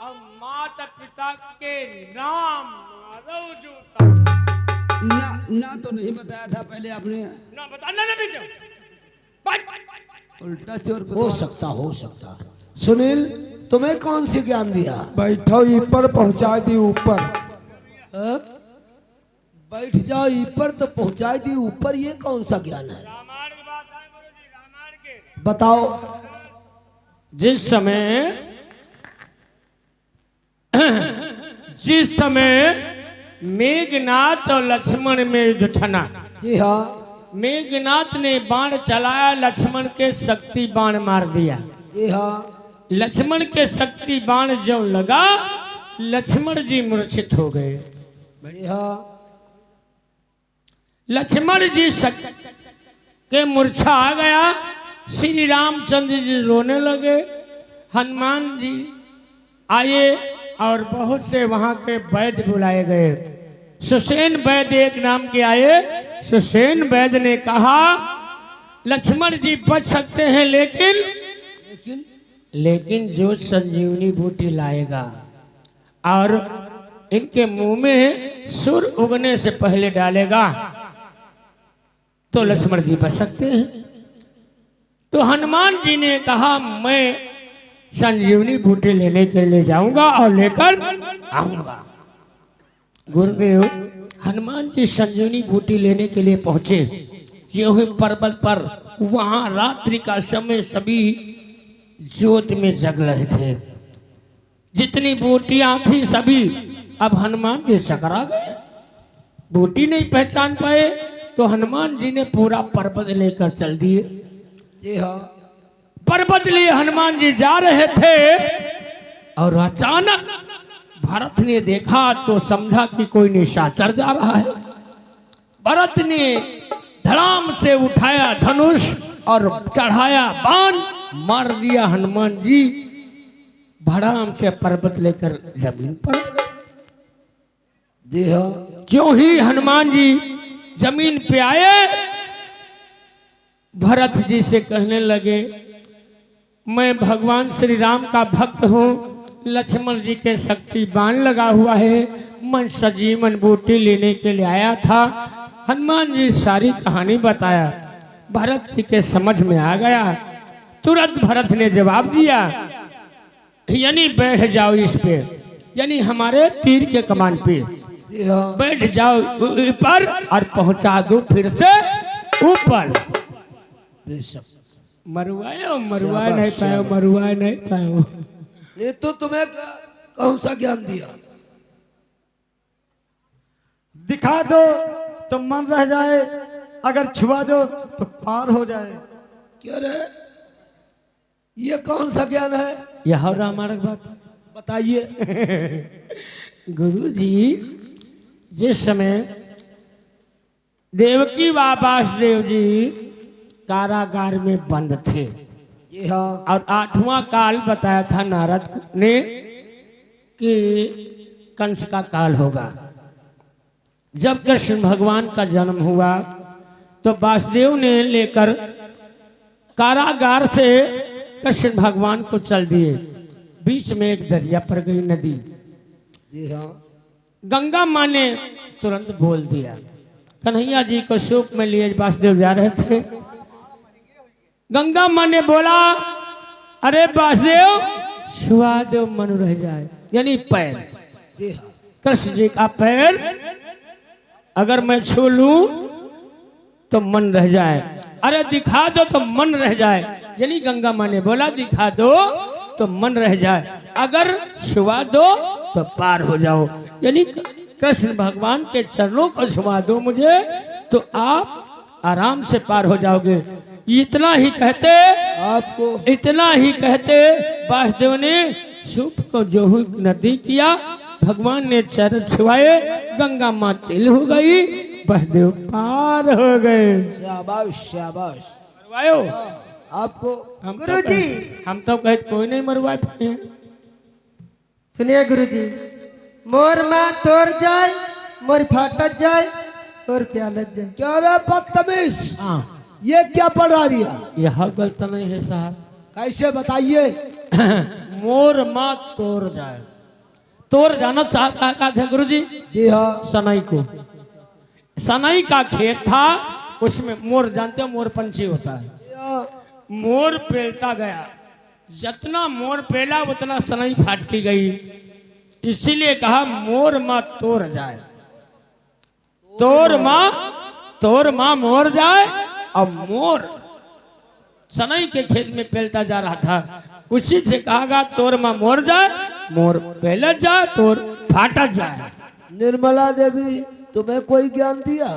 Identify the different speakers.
Speaker 1: और माता पिता के नाम मारो जूता।
Speaker 2: ना ना तो नहीं बताया था पहले आपने।
Speaker 1: ना बताना ना बीच
Speaker 2: उल्टा चोर
Speaker 3: हो सकता। सुनील तुम्हें कौन सी ज्ञान दिया?
Speaker 4: बैठो ऊपर पहुंचा दी ऊपर।
Speaker 3: हाँ? बैठ जाओ ऊपर तो पहुंचा दी ऊपर, ये कौन सा ज्ञान है?
Speaker 1: रामायण की बात है गुरुजी, रामायण के।
Speaker 3: बताओ।
Speaker 1: जिस समय मेघनाथ और लक्ष्मण में युद्ध ठना,
Speaker 3: जी हाँ।
Speaker 1: मेघनाथ ने बाण चलाया, लक्ष्मण के शक्ति बाण मार दिया।
Speaker 3: जी हाँ।
Speaker 1: लक्ष्मण के शक्ति बाण जो लगा, लक्ष्मण जी मूर्छित हो गए।
Speaker 3: जी हाँ।
Speaker 1: लक्ष्मण जी के मूर्छा आ गया। श्री रामचंद्र जी रोने लगे। हनुमान जी आए और बहुत से वहां के वैद्य बुलाए गए। सुसेन वैद्य एक नाम के आए। सुसेन वैद्य ने कहा लक्ष्मण जी बच सकते हैं, लेकिन जो संजीवनी बूटी लाएगा और इनके मुंह में सुर उगने से पहले डालेगा तो लक्ष्मण जी बच सकते हैं। तो हनुमान जी ने कहा मैं संजीवनी बूटी लेने के लिए जाऊंगा और लेकर आऊंगा। गुरुदेव हनुमान जी संजीवनी बूटी लेने के लिए पहुंचे। जो ही पर्वत पर वहां रात्रि का समय सभी ज्योत में जग रहे थे। जितनी बूटियां थी सभी, अब हनुमान जी सकरा गए, बूटी नहीं पहचान पाए। तो हनुमान जी ने पूरा पर्वत लेकर चल दिए।
Speaker 3: जी हाँ।
Speaker 1: पर्वत लिए हनुमान जी जा रहे थे और अचानक भरत ने देखा तो समझा कि कोई निशाचर जा रहा है। भरत ने धड़ाम से उठाया धनुष और चढ़ाया बाण, मार दिया। हनुमान जी भड़ाम से पर्वत लेकर जमीन पर आ गए।
Speaker 3: जी हाँ।
Speaker 1: क्यों ही हनुमान जी जमीन पे आए, भरत जी से कहने लगे मैं भगवान श्री राम का भक्त हूँ, लक्ष्मण जी के शक्ति बाण लगा हुआ है, मैं सजीवन बूटी लेने के लिए आया था। हनुमान जी सारी कहानी बताया। भरत जी के समझ में आ गया। तुरंत भरत ने जवाब दिया यानी बैठ जाओ इस पे, यानी हमारे तीर के कमान पे
Speaker 3: जी हाँ।
Speaker 1: बैठ जाओ ऊपर और पहुंचा दो फिर से ऊपर।
Speaker 3: बेशक।
Speaker 1: मरुआए नहीं पायो, मरुआए नहीं पायो।
Speaker 3: ये तो तुम्हें कौन सा ज्ञान दिया?
Speaker 4: दिखा दो तो मन रह जाए, अगर छुआ दो तो पार हो जाए।
Speaker 3: क्या रे, ये कौन सा ज्ञान है?
Speaker 1: यह रामायण की बात है।
Speaker 3: बताइए।
Speaker 1: गुरु जी जिस समय देवकी व वासुदेव जी कारागार में बंद थे
Speaker 3: जी हाँ।
Speaker 1: और 8वां काल बताया था नारद ने कि कंस का काल होगा। जब कृष्ण भगवान का जन्म हुआ तो वासुदेव ने लेकर कारागार से कृष्ण भगवान को चल दिए। बीच में एक दरिया पर गई नदी।
Speaker 3: जी हाँ।
Speaker 1: गंगा माँ ने तुरंत बोल दिया। कन्हैया जी को शोक में लिए वासुदेव जा रहे थे। गंगा माँ ने बोला अरे वासुदेव छुआ दो मन रह जाए, यानी पैर।
Speaker 3: जी हाँ।
Speaker 1: कृष्ण जी का पैर अगर मैं छू लूं तो मन रह जाए, अरे दिखा दो तो मन रह जाए, यानी गंगा माँ ने बोला दिखा दो तो मन रह जाए, अगर छुआ दो तो पार हो जाओ, यानी कृष्ण भगवान के चरणों को छुआ दो मुझे तो आप आराम से पार हो जाओगे। इतना ही कहते वासुदेव ने सूप को जो नदी किया, भगवान ने चरण छुआए, गंगा माँ तिल हो गई, वासुदेव पार हो गए।
Speaker 3: शाबाश शाबाश।
Speaker 1: मरवायो
Speaker 3: आपको
Speaker 1: हम तो कहते कोई नहीं मरवा पाए हैं।
Speaker 4: सुनिए गुरुजी, मोर माँ तोड़ जाए, मोर फाटक जाए और प्यालत जाए।
Speaker 3: क्या रे बदतमीज,
Speaker 1: हाँ
Speaker 3: ये क्या पढ़ा दिया?
Speaker 1: यह गलत नहीं है साहब।
Speaker 3: कैसे बताइए?
Speaker 1: मोर माँ तोड़ जाए। तोड़ जाना चाहता थे गुरु जी
Speaker 3: जी हाँ
Speaker 1: सनई को। सनई का खेत था, उसमें मोर, जानते हो मोर पंछी होता है,
Speaker 3: जी हाँ।
Speaker 1: मोर पेलता गया। जितना मोर पेला उतना सनई फाटती गई। इसीलिए कहा मोर माँ तोड़ जाए। तोर माँ मोर जाए। अब मोर सनई के खेत में पेलता जा रहा था, उसी से कहा तोर माँ मोर जाए, मोर पेलत जाए, तोर फाटत जाए।
Speaker 3: निर्मला देवी तुम्हें कोई ज्ञान दिया?